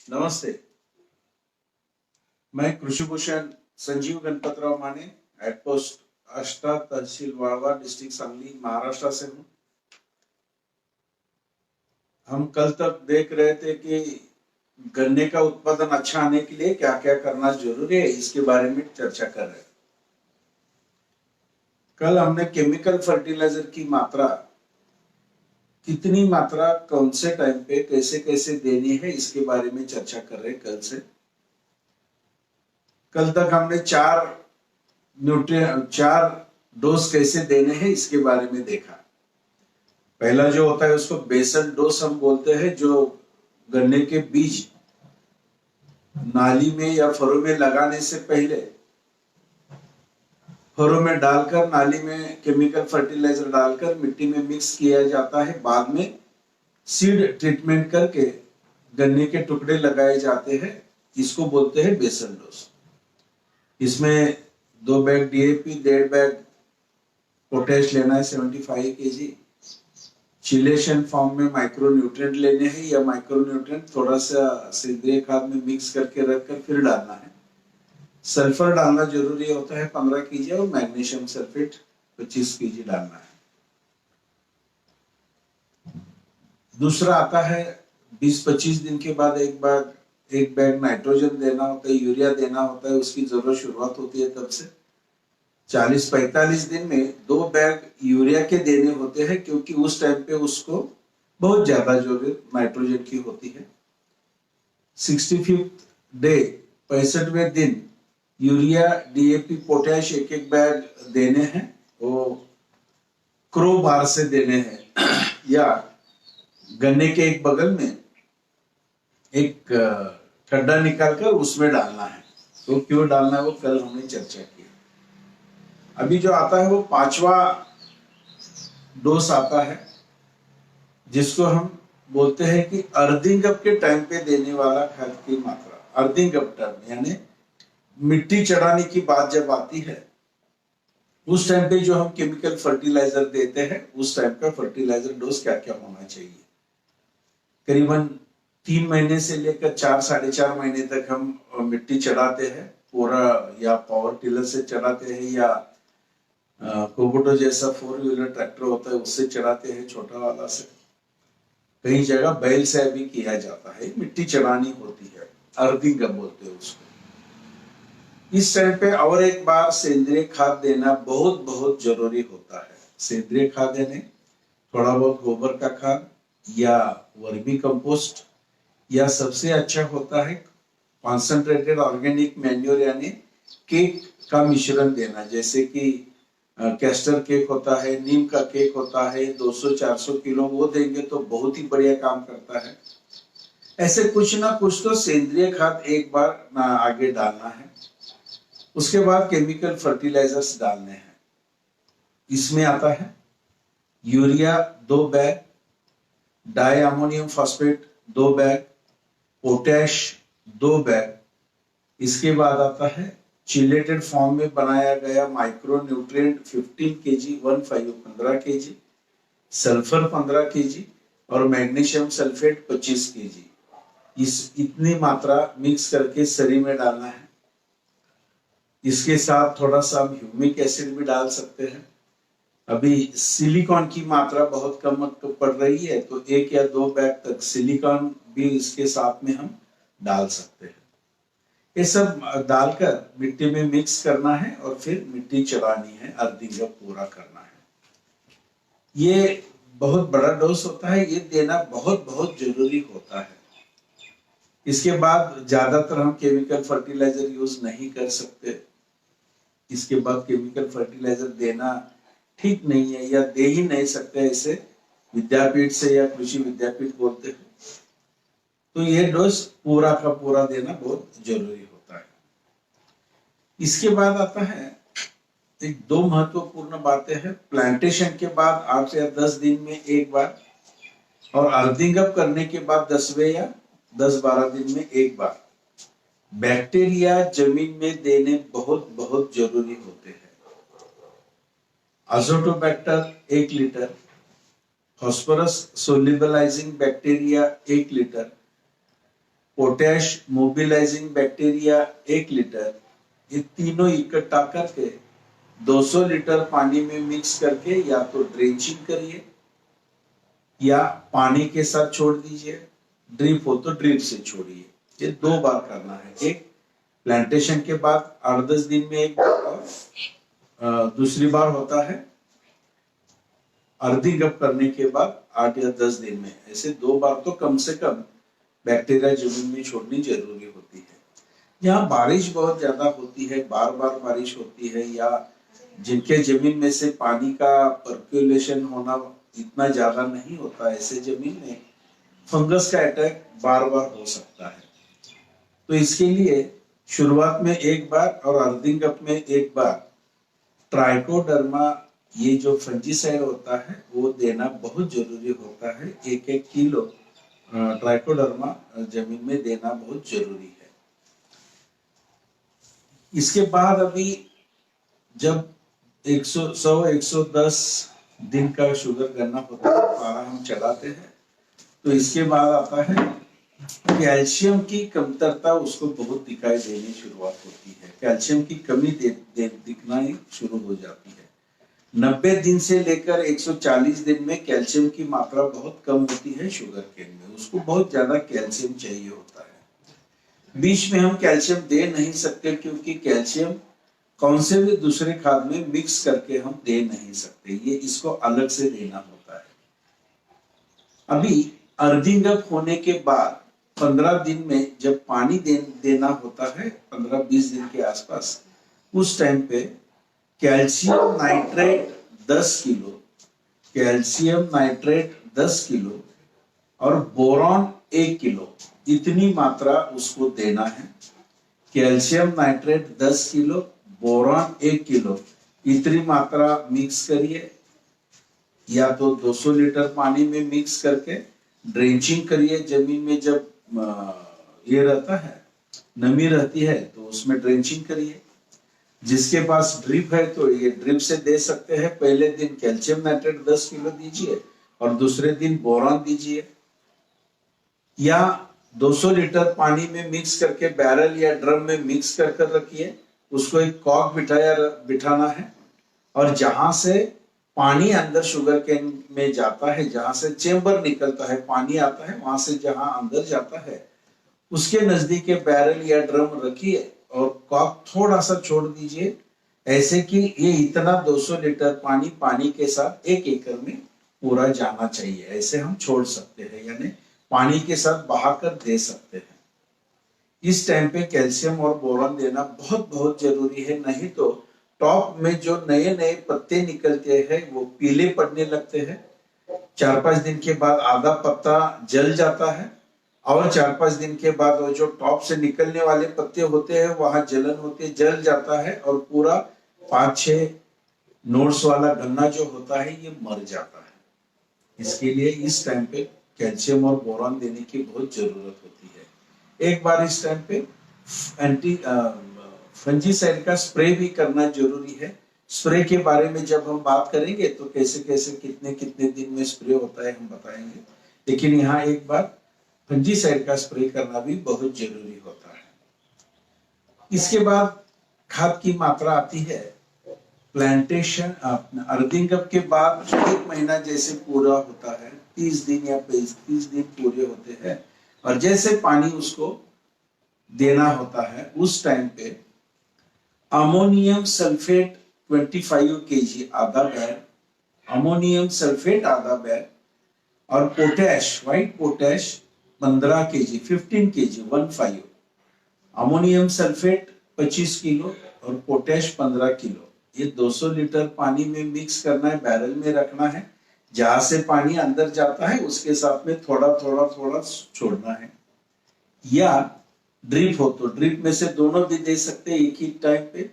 नमस्ते। मैं कृषि भूषण संजीव गणपतराव माने हेड पोस्ट अष्टा तहसील वाळवा डिस्ट्रिक्ट सांगली महाराष्ट्र से हूँ। हम कल तक देख रहे थे कि गन्ने का उत्पादन अच्छा आने के लिए क्या क्या करना जरूरी है, इसके बारे में चर्चा कर रहे हैं। कल हमने केमिकल फर्टिलाइजर की मात्रा, कितनी मात्रा कौन से टाइम पे कैसे कैसे देनी है, इसके बारे में चर्चा कर रहे हैं कल से। कल तक हमने चार डोज कैसे देने हैं इसके बारे में देखा। पहला जो होता है उसको बेसल डोज हम बोलते हैं, जो गन्ने के बीज नाली में या फरो में लगाने से पहले फरो में डालकर नाली में केमिकल फर्टिलाइजर डालकर मिट्टी में मिक्स किया जाता है। बाद में सीड ट्रीटमेंट करके गन्ने के टुकड़े लगाए जाते हैं, इसको बोलते हैं बेसल डोज। इसमें 2 बैग डीएपी, 1.5 बैग पोटेश लेना है 75 केजी। चिलेशन फॉर्म में माइक्रो न्यूट्रिएंट लेने हैं या माइक्रो न्यूट्रिएंट थोड़ा सा सेंद्रीय खाद में मिक्स करके रखकर फिर डालना है। सल्फर डालना जरूरी होता है 15 केजी और मैग्नीशियम सल्फेट 25 केजी डालना है। दूसरा आता है 20-25 दिन के बाद एक बैग नाइट्रोजन देना होता है, यूरिया देना होता है। उसकी जरूरत शुरुआत होती है तब से 40-45 दिन में 2 बैग यूरिया के देने होते हैं, क्योंकि उस टाइम पे उसको बहुत ज्यादा जरूरत नाइट्रोजन की होती है। 65th डे 65वें दिन यूरिया, डीएपी, पोटैश एक बैग देने हैं। वो क्रो बार से देने हैं या गन्ने के एक बगल में एक खड्डा निकालकर उसमें डालना है। तो क्यों डालना है वो कल हमने चर्चा की। अभी जो आता है वो 5वां डोज आता है, जिसको हम बोलते हैं कि अर्थिंग अप के टाइम पे देने वाला खाद की मात्रा। अर्थिंग अप टर्म यानी मिट्टी चढ़ाने की बात जब आती है, उस टाइम पे जो हम केमिकल फर्टिलाइजर देते हैं, उस टाइम का फर्टिलाइजर डोज क्या क्या होना चाहिए। करीबन 3 महीने से लेकर 4-4.5 महीने तक हम मिट्टी चढ़ाते हैं पूरा, या पावर टिलर से चढ़ाते हैं या कोबोटो जैसा 4 व्हीलर ट्रैक्टर होता है उससे चढ़ाते हैं, छोटा वाला से। कई जगह बैल से भी किया जाता है, मिट्टी चढ़ानी होती है, अर्थिंग बोलते हैं उसको। इस टाइम पे और एक बार सेंद्रीय खाद देना बहुत बहुत जरूरी होता है। सेंद्रीय खाद यानी थोड़ा बहुत गोबर का खाद या वर्मी कंपोस्ट, या सबसे अच्छा होता है कॉन्सेंट्रेटेड ऑर्गेनिक मैन्योर यानी केक का मिश्रण देना। जैसे कि कैस्टर केक होता है, नीम का केक होता है, 200-400 किलो वो देंगे तो बहुत ही बढ़िया काम करता है। ऐसे कुछ ना कुछ तो सेंद्रीय खाद एक बार ना आगे डालना है। उसके बाद केमिकल फर्टिलाइजर्स डालने हैं। इसमें आता है urea 2 bag, di ammonium phosphate 2 bag, potash 2 bag. इसके बाद आता है चिलेटेड फॉर्म में बनाया गया micro nutrient 15 KG, 15 KG, sulphur 15 KG और मैग्नीशियम सल्फेट 25 केजी। इतनी मात्रा मिक्स करके सरी में डालना है। इसके साथ थोड़ा सा हम ह्यूमिक एसिड भी डाल सकते हैं। अभी सिलिकॉन की मात्रा बहुत कम पड़ रही है, तो 1 या 2 बैग तक सिलिकॉन भी इसके साथ में हम डाल सकते हैं। ये सब डालकर मिट्टी में मिक्स करना है और फिर मिट्टी चढ़ानी है, अर्थिंग अप पूरा करना है। ये बहुत बड़ा डोज होता है, ये देना बहुत बहुत जरूरी होता है। इसके बाद ज्यादातर हम केमिकल फर्टिलाइजर यूज नहीं कर सकते। इसके बाद केमिकल फर्टिलाइजर देना ठीक नहीं है या दे ही नहीं सकते, ऐसे विद्यापीठ से या कृषि विद्यापीठ बोलते हैं। तो ये डोज पूरा का पूरा देना बहुत जरूरी होता है। इसके बाद आता है एक 2 महत्वपूर्ण बातें हैं। प्लांटेशन के बाद 8 या 10 दिन में एक बार, और अर्थिंग अप करने के बाद 10वें या 10-12 दिन में एक बार बैक्टीरिया जमीन में देने बहुत बहुत जरूरी होते हैं। Azotobacter 1 litre, phosphorus solubilising bacteria 1 litre, potash mobilising bacteria 1 litre, ये तीनों इकट्ठा करके 200 लीटर पानी में मिक्स करके या तो ड्रेंचिंग करिए या पानी के साथ छोड़ दीजिए, ड्रिप हो तो ड्रिप से छोड़िए। ये 2 बार करना है, एक प्लांटेशन के बाद 8-10 दिन में एक बार, और दूसरी बार होता है अर्थिंग अप करने के बाद 8 या 10 दिन में। ऐसे 2 बार तो कम से कम बैक्टीरिया जमीन में छोड़नी जरूरी होती है। यहाँ बारिश बहुत ज्यादा होती है, बार बार बारिश होती है, या जिनके जमीन में से पानी का पर्कुलेशन होना इतना ज्यादा नहीं होता, ऐसे जमीन में फंगस का अटैक बार बार हो सकता है। तो इसके लिए शुरुआत में एक बार और अर्थिंग अप में एक बार ट्राइकोडर्मा, ये जो फंजीसाइड होता है वो देना बहुत जरूरी होता है। 1-1 किलो ट्राइकोडर्मा जमीन में देना बहुत जरूरी है। इसके बाद अभी जब 100-110 दिन का शुगर करना होता है, पारा हम चलाते हैं, तो इसके बाद आता है कैल्शियम की कमतरता, उसको बहुत दिखाई देनी शुरुआत होती है। कैल्शियम की कमी दिखना ही शुरू हो जाती है। 90 दिन से लेकर 140 दिन में कैल्शियम की मात्रा बहुत कम होती है शुगर केन में, उसको बहुत ज्यादा कैल्शियम चाहिए होता है। बीच में हम कैल्शियम दे नहीं सकते, क्योंकि कैल्शियम कौन से भी दूसरे खाद में मिक्स करके हम दे नहीं सकते, ये इसको अलग से देना होता है। अभी अर्थिंग अप होने के बाद 15 दिन में जब पानी देना होता है, 15-20 दिन के आसपास, उस टाइम पे calcium nitrate 10 kilo, calcium nitrate 10 kilo और बोरॉन 1 किलो, इतनी मात्रा उसको देना है। Calcium nitrate 10 kilo, boron 1 kilo, इतनी मात्रा मिक्स करिए, या तो 200 लीटर पानी में मिक्स करके ड्रेंचिंग करिए। जमीन में जब ये रहता है, नमी रहती है, तो उसमें ड्रेंचिंग करिए। जिसके पास ड्रिप है तो ये ड्रिप से दे सकते हैं। पहले दिन कैल्शियम नाइट्रेट 10 किलो दीजिए और दूसरे दिन बोरॉन दीजिए, या 200 लीटर पानी में मिक्स करके बैरल या ड्रम में मिक्स कर कर रखिए। उसको एक कॉक बिठाना है, और जहां से पानी अंदर शुगर केन में जाता है, जहां से चेंबर निकलता है, पानी आता है, वहां से जहां अंदर जाता है, उसके नजदीक बैरल या ड्रम रखिए और कॉक थोड़ा सा छोड़ दीजिए, ऐसे कि ये इतना 200 लीटर पानी के साथ 1 एकड़ में पूरा जाना चाहिए। ऐसे हम छोड़ सकते हैं, यानी पानी के साथ बहाकर दे सकते हैं। इस टाइम पे कैल्शियम और बोरॉन देना बहुत बहुत जरूरी है, नहीं तो टॉप में जो नए नए पत्ते निकलते हैं वो पीले पड़ने लगते हैं। 4-5 दिन के बाद आधा पत्ता जल जाता है, और 4-5 दिन के बाद वो जो टॉप से निकलने वाले पत्ते होते हैं वहां जलन होती है, जल जाता है, और पूरा 5-6 नोड्स वाला गन्ना जो होता है ये मर जाता है। इसके लिए इस टाइम पे कैल्शियम और बोरॉन देने की बहुत जरूरत होती है। एक बार इस टाइम पे एंटी फंजीसाइड का स्प्रे भी करना जरूरी है। स्प्रे के बारे में जब हम बात करेंगे तो कैसे कैसे कितने कितने दिन में स्प्रे होता है हम बताएंगे, लेकिन यहाँ एक बार फंजीसाइड का स्प्रे करना भी बहुत जरूरी होता है। इसके बाद खाद की मात्रा आती है प्लांटेशन, अर्थिंग अप के बाद 1 महीना जैसे पूरा होता है, 30 दिन या 35 दिन पूरे होते हैं, और जैसे पानी उसको देना होता है उस टाइम पे अमोनियम सल्फेट 25 kg आधा बैग, अमोनियम सल्फेट आधा बैग, और potash, white potash 15 kg, 15 kg 15, ammonium sulphate 25 kilo और पोटैश 15 किलो, ये 200 लीटर पानी में मिक्स करना है, बैरल में रखना है। जहां से पानी अंदर जाता है उसके साथ में थोड़ा थोड़ा थोड़ा छोड़ना है, या ड्रिप हो तो ड्रिप में से दोनों भी दे सकते हैं एक ही टाइम पे,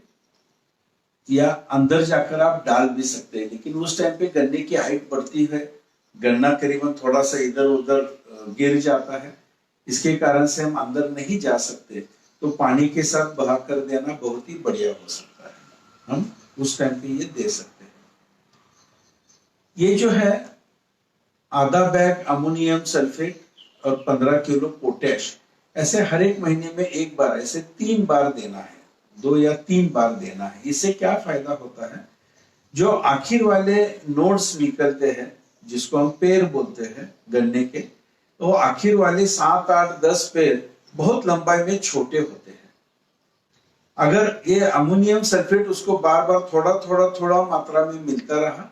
या अंदर जाकर आप डाल भी सकते हैं। लेकिन उस टाइम पे गन्ने की हाइट बढ़ती है, गन्ना करीबन थोड़ा सा इधर उधर गिर जाता है, इसके कारण से हम अंदर नहीं जा सकते, तो पानी के साथ बहा कर देना बहुत ही बढ़िया हो सकता है, हम उस टाइम पे ये दे सकते हैं। ये जो है आधा बैग अमोनियम सल्फेट और 15 किलो पोटैश, ऐसे हर एक महीने में एक बार, ऐसे 3 बार देना है, 2 या 3 बार देना है। इससे क्या फायदा होता है, जो आखिर वाले नोड्स निकलते हैं जिसको हम पेड़ बोलते हैं गन्ने के, तो आखिर वाले 7, 8, 10 पेड़ बहुत लंबाई में छोटे होते हैं। अगर ये अमोनियम सल्फेट उसको बार बार थोड़ा मात्रा में मिलता रहा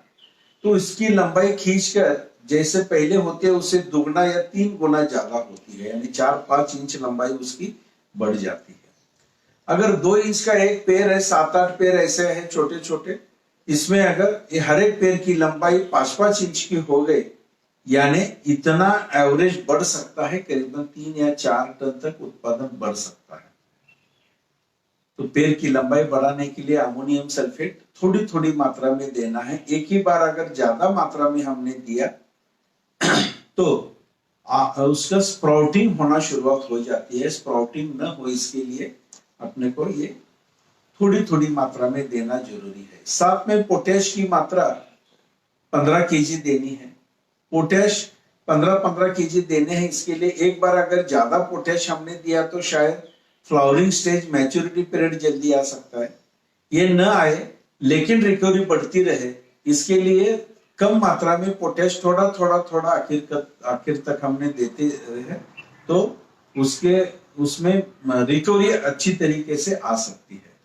तो इसकी लंबाई खींचकर जैसे पहले होते उससे दुगना या 3 गुना ज्यादा होती है, यानी 4-5 इंच लंबाई उसकी बढ़ जाती है। अगर 2 इंच का एक पेड़ है, 7-8 पेड़ ऐसे है छोटे छोटे, इसमें अगर ये हर एक पेड़ की लंबाई 5-5 इंच की हो गई, यानी इतना एवरेज बढ़ सकता है, करीबन 3 या 4 टन तक उत्पादन बढ़ सकता है। तो पेड़ की लंबाई बढ़ाने के लिए अमोनियम सल्फेट थोड़ी थोड़ी मात्रा में देना है। एक ही बार अगर ज्यादा मात्रा में हमने दिया तो उसका स्प्राउटिंग होना शुरुआत हो जाती है। स्प्राउटिंग न हो इसके लिए अपने को ये थोड़ी थोड़ी मात्रा में देना जरूरी है। साथ में पोटेश की मात्रा 15 केजी देनी है। पोटेश 15-15 केजी देने हैं। इसके लिए एक बार अगर ज्यादा पोटेश हमने दिया तो शायद फ्लावरिंग स्टेज, मैच्योरिटी पीरियड जल्दी आ सकता है। ये न आए लेकिन रिकवरी बढ़ती रहे, इसके लिए कम मात्रा में पोटेश थोड़ा आखिर तक हमने देते रहे तो उसमें रिकवरी अच्छी तरीके से आ सकती है।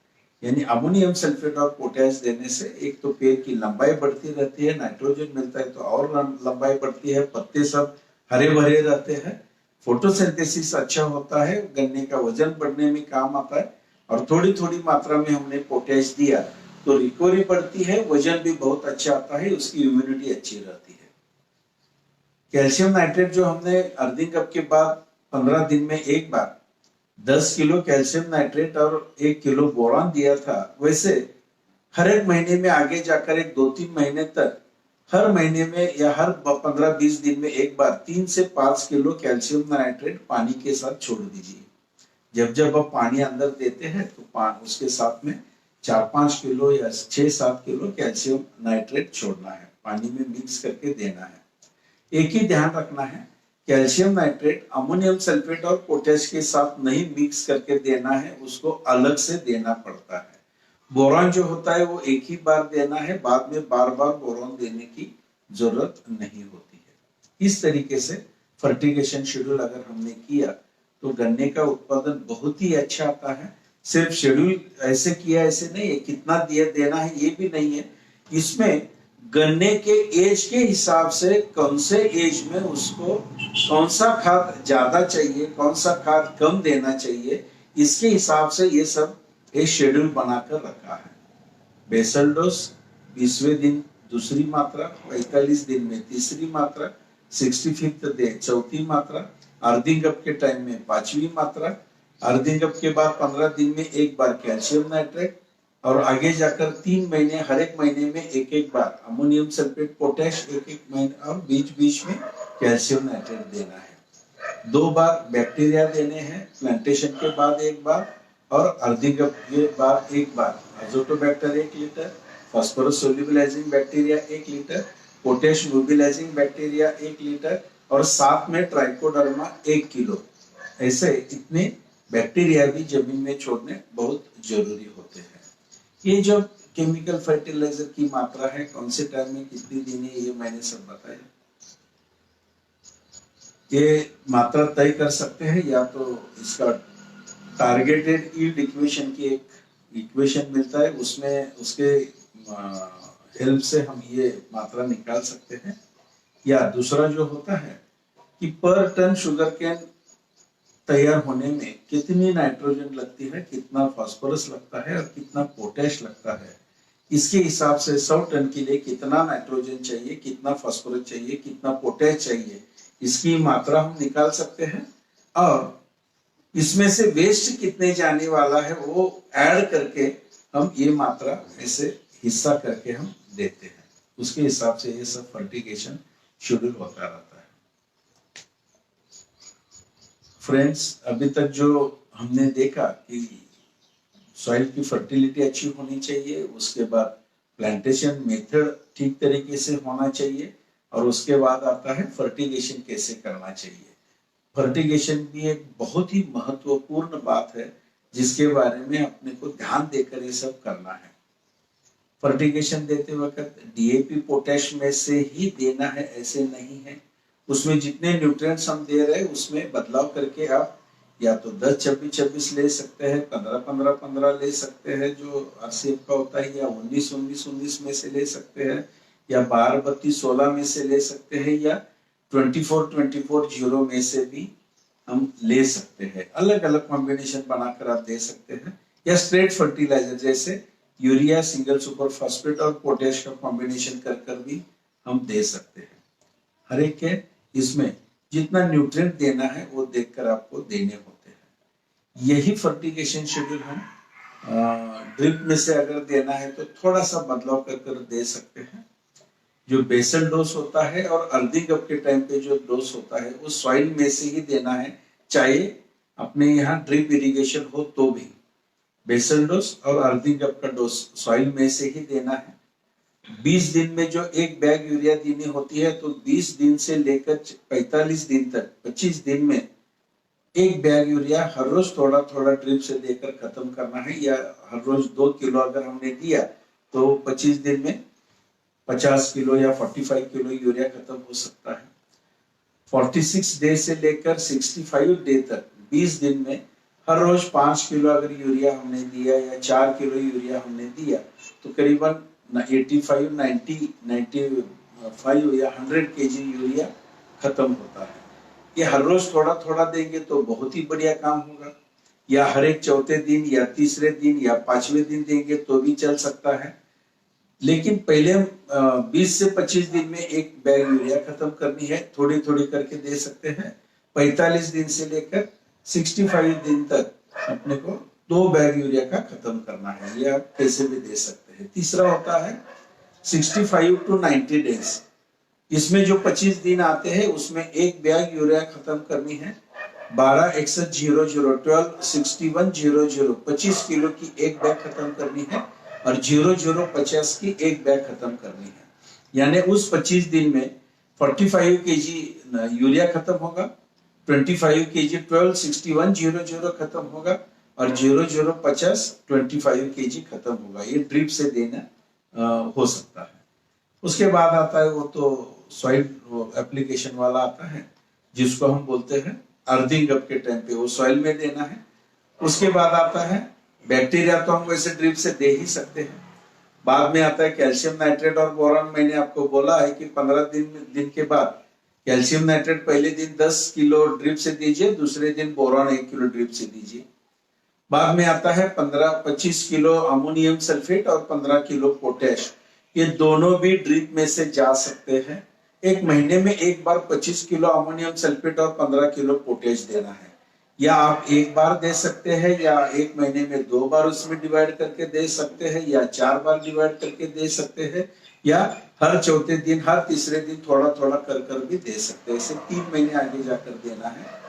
यानी अमोनियम सल्फेट और पोटेश देने से एक तो पेड़ की लंबाई बढ़ती रहती है, नाइट्रोजन मिलता है तो और लंबाई बढ़ती है, पत्ते सब हरे भरे रहते हैं, फोटोसिंथेसिस अच्छा होता है, गन्ने का वजन बढ़ने में काम आता है। और थोड़ी थोड़ी मात्रा में हमने पोटेश दिया तो रिकवरी बढ़ती है, वजन भी बहुत अच्छा आता है, उसकी इम्यूनिटी अच्छी रहती है। कैल्शियम नाइट्रेट जो हमने अर्थिंग कप के बाद 15 दिन में एक बार 10 किलो कैल्शियम नाइट्रेट और 1 किलो बोरान दिया था, वैसे हर एक महीने में आगे जाकर एक 2-3 महीने तक हर महीने में या हर 15-20 दिन में एक बार 3 से 5 किलो कैल्शियम नाइट्रेट पानी के साथ छोड़ दीजिए। जब आप पानी अंदर देते हैं तो उसके साथ में 4-5 किलो या 6-7 किलो कैल्शियम नाइट्रेट छोड़ना है, पानी में मिक्स करके देना है। एक ही ध्यान रखना है, कैल्शियम नाइट्रेट अमोनियम सल्फेट और पोटेश के साथ नहीं मिक्स करके देना है, उसको अलग से देना पड़ता है। बोरान जो होता है वो एक ही बार देना है, बाद में बार बार बोरान देने की जरूरत नहीं होती है। इस तरीके से फर्टिगेशन शेड्यूल अगर हमने किया तो गन्ने का उत्पादन बहुत ही अच्छा आता है। सिर्फ शेड्यूल ऐसे किया ऐसे नहीं है, कितना दिया देना है ये भी नहीं है, इसमें गन्ने के एज के हिसाब से कौन से एज में उसको कौन सा खाद ज्यादा चाहिए, कौन सा खाद कम देना चाहिए, इसके हिसाब से ये सब एक शेड्यूल बनाकर रखा है। बेसल डोज 20वें दिन दूसरी मात्रा, 45 दिन में तीसरी मात्रा, 65th डे चौथी मात्रा, अर्थिंग कप के टाइम में 5वीं मात्रा, अर्थिंग कप के बाद 15 दिन में एक बार कैल्शियम नाइट्रेट और आगे जाकर 3 महीने हर एक महीने में एक बार अमोनियम सल्फेट पोटेश एक महीने और बीच में कैल्शियम नाइट्रेट देना है। 2 बार बैक्टीरिया देने हैं, प्लांटेशन के बाद एक बार और अर्थिंग कप के बाद एक बार। Azotobacter 1 litre, phosphorus solubilising bacteria 1 litre, potash mobilising bacteria 1 litre और साथ में ट्राइकोडर्मा 1 किलो। ऐसे इतने बैक्टीरिया भी जमीन में छोड़ने बहुत जरूरी होते हैं। ये जो केमिकल फर्टिलाइजर की मात्रा है, कौन से टाइम में कितनी देनी है, ये मैंने सब बताया। ये मात्रा तय कर सकते हैं, या तो इसका टारगेटेड यील्ड इक्वेशन की एक इक्वेशन मिलता है, उसमें उसके हेल्प से हम ये मात्रा निकाल सकते हैं, या दूसरा जो होता है कि पर टन शुगर केन तैयार होने में कितनी नाइट्रोजन लगती है, कितना फास्फोरस लगता है और कितना पोटेश लगता है, इसके हिसाब से 100 टन के लिए कितना नाइट्रोजन चाहिए, कितना फास्फोरस चाहिए, कितना पोटेश चाहिए, इसकी मात्रा हम निकाल सकते हैं। और इसमें से वेस्ट कितने जाने वाला है वो ऐड करके हम ये मात्रा ऐसे हिस्सा करके हम देते हैं। उसके हिसाब से ये सब फर्टिगेशन शेड्यूल होता रहता है। फ्रेंड्स, अभी तक जो हमने देखा कि सॉइल की फर्टिलिटी अच्छी होनी चाहिए, उसके बाद प्लांटेशन मेथड ठीक तरीके से होना चाहिए और उसके बाद आता है फर्टिगेशन कैसे करना चाहिए। फर्टिगेशन भी एक बहुत ही महत्वपूर्ण बात है जिसके बारे में अपने को ध्यान देकर ये सब करना है। फर्टिगेशन देते वक्त डीएपी पोटैश में से ही देना है ऐसे नहीं है, उसमें जितने न्यूट्रिएंट्स हम दे रहे हैं उसमें बदलाव करके आप या तो 10-26-26 ले सकते हैं, 15-15-15 ले सकते हैं जो आरसीएफ का होता है, या 19-19-19 में से ले सकते हैं, या 12-32-16 में से ले सकते हैं, या 24-24-0 में से भी हम ले सकते हैं। अलग अलग कॉम्बिनेशन बनाकर आप दे सकते हैं, या स्ट्रेट फर्टिलाइजर जैसे यूरिया, सिंगल सुपर फास्फेट और पोटेश का कॉम्बिनेशन कर कर भी हम दे सकते हैं। हर एक के इसमें जितना न्यूट्रिएंट देना है वो देखकर आपको देने होते हैं। यही फर्टिगेशन शेड्यूल हम ड्रिप में से अगर देना है तो थोड़ा सा बदलाव कर कर दे सकते हैं। जो बेसल डोज होता है और अर्धी कप के टाइम पे जो डोज होता है वो सॉइल में से ही देना है, चाहे अपने यहाँ ड्रिप इरिगेशन हो तो भी। बेसल डोज और अर्धी कप का डोज सॉइल में से ही देना है। 20 दिन में जो एक बैग यूरिया देनी होती है तो 20 दिन से लेकर 45 दिन तक 25 दिन में एक बैग यूरिया हर रोज थोड़ा थोड़ा ड्रिप से देकर खत्म करना है, या हर रोज 2 किलो अगर हमने दिया तो 25 दिन में 50 किलो या 45 किलो यूरिया खत्म हो सकता है। 46 डे से लेकर 65 डे तक 20 दिन में हर रोज 5 किलो अगर यूरिया हमने दिया या 4 किलो यूरिया हमने दिया तो करीबन 85, 90, 95 या 100 केजी यूरिया खत्म होता है। ये हर रोज थोड़ा थोड़ा देंगे तो बहुत ही बढ़िया काम होगा, या हर एक चौथे दिन या तीसरे दिन या 5वें दिन देंगे तो भी चल सकता है। लेकिन पहले 20 से 25 दिन में एक बैग यूरिया खत्म करनी है, थोड़ी थोड़ी करके दे सकते हैं। 45 दिन से लेकर 65 दिन तक अपने को 2 बैग यूरिया का खत्म करना है, ये आप कैसे भी दे सकते हैं। तीसरा होता है 65 टू 90 डेज, इसमें जो 25 दिन आते हैं उसमें एक बैग यूरिया खत्म करनी है। 12-61-00 12-61-00 25 किलो की एक बैग खत्म करनी है और 00-50 की एक बैग खत्म करनी है। यानी उस 25 दिन में 45 केजी यूरिया खत्म होगा, 25 केजी 12-61-00 खत्म होगा और 00-50 25 केजी खत्म होगा। ये ड्रिप से देना हो सकता है। उसके बाद आता है वो तो सॉइल एप्लीकेशन वाला आता है जिसको हम बोलते हैं अर्थिंग अप के टाइम पे वो सॉइल में देना है। उसके बाद आता है बैक्टीरिया, तो हम वैसे ड्रिप से दे ही सकते हैं। बाद में आता है कैल्शियम नाइट्रेट और बोरॉन। मैंने आपको बोला है कि 15 दिन के बाद कैल्शियम नाइट्रेट पहले दिन 10 किलो ड्रिप से दीजिए, दूसरे दिन बोरॉन 1 किलो ड्रिप से दीजिए। बाद में आता है 15-25 किलो अमोनियम सल्फेट और 15 किलो पोटेश, ये दोनों भी ड्रिप में से जा सकते हैं। एक महीने में एक बार 25 किलो अमोनियम सल्फेट और 15 किलो पोटेश देना है, या आप एक बार दे सकते हैं या एक महीने में 2 बार उसमें डिवाइड करके दे सकते हैं, या 4 बार डिवाइड करके दे सकते हैं, या हर चौथे दिन हर तीसरे दिन थोड़ा थोड़ा कर कर भी दे सकते हैं। इसे 3 महीने आगे जाकर देना है।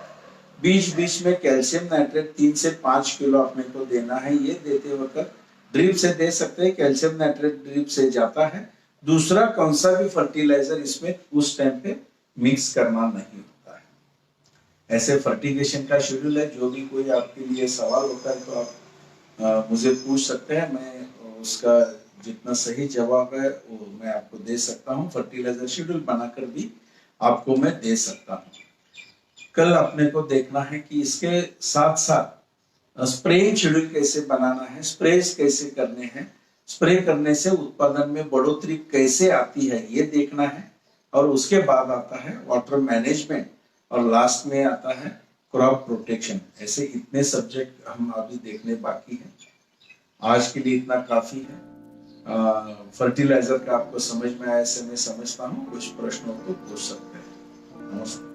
बीच बीच में कैल्शियम नाइट्रेट 3 से 5 किलो अपने को देना है। ये देते वक्त ड्रिप से दे सकते हैं, कैल्शियम नाइट्रेट ड्रिप से जाता है। दूसरा कौन सा भी फर्टिलाइजर इसमें उस टाइम पे मिक्स करना नहीं होता है। ऐसे फर्टिगेशन का शेड्यूल है। जो भी कोई आपके लिए सवाल होता है तो आप मुझे पूछ सकते हैं, मैं उसका जितना सही जवाब है वो मैं आपको दे सकता हूँ। फर्टिलाइजर शेड्यूल बनाकर भी आपको मैं दे सकता हूँ। कल अपने को देखना है कि इसके साथ साथ स्प्रेइंग शेड्यूल कैसे बनाना है, स्प्रेज कैसे करने हैं, स्प्रे करने से उत्पादन में बढ़ोतरी कैसे आती है ये देखना है। और उसके बाद आता है वाटर मैनेजमेंट और लास्ट में आता है क्रॉप प्रोटेक्शन। ऐसे इतने सब्जेक्ट हम अभी देखने बाकी हैं। आज के लिए इतना काफी है। फर्टिलाइजर का आपको समझ में आया ऐसे मैं समझता हूँ। कुछ प्रश्नों को पूछ सकते हैं। नमस्कार।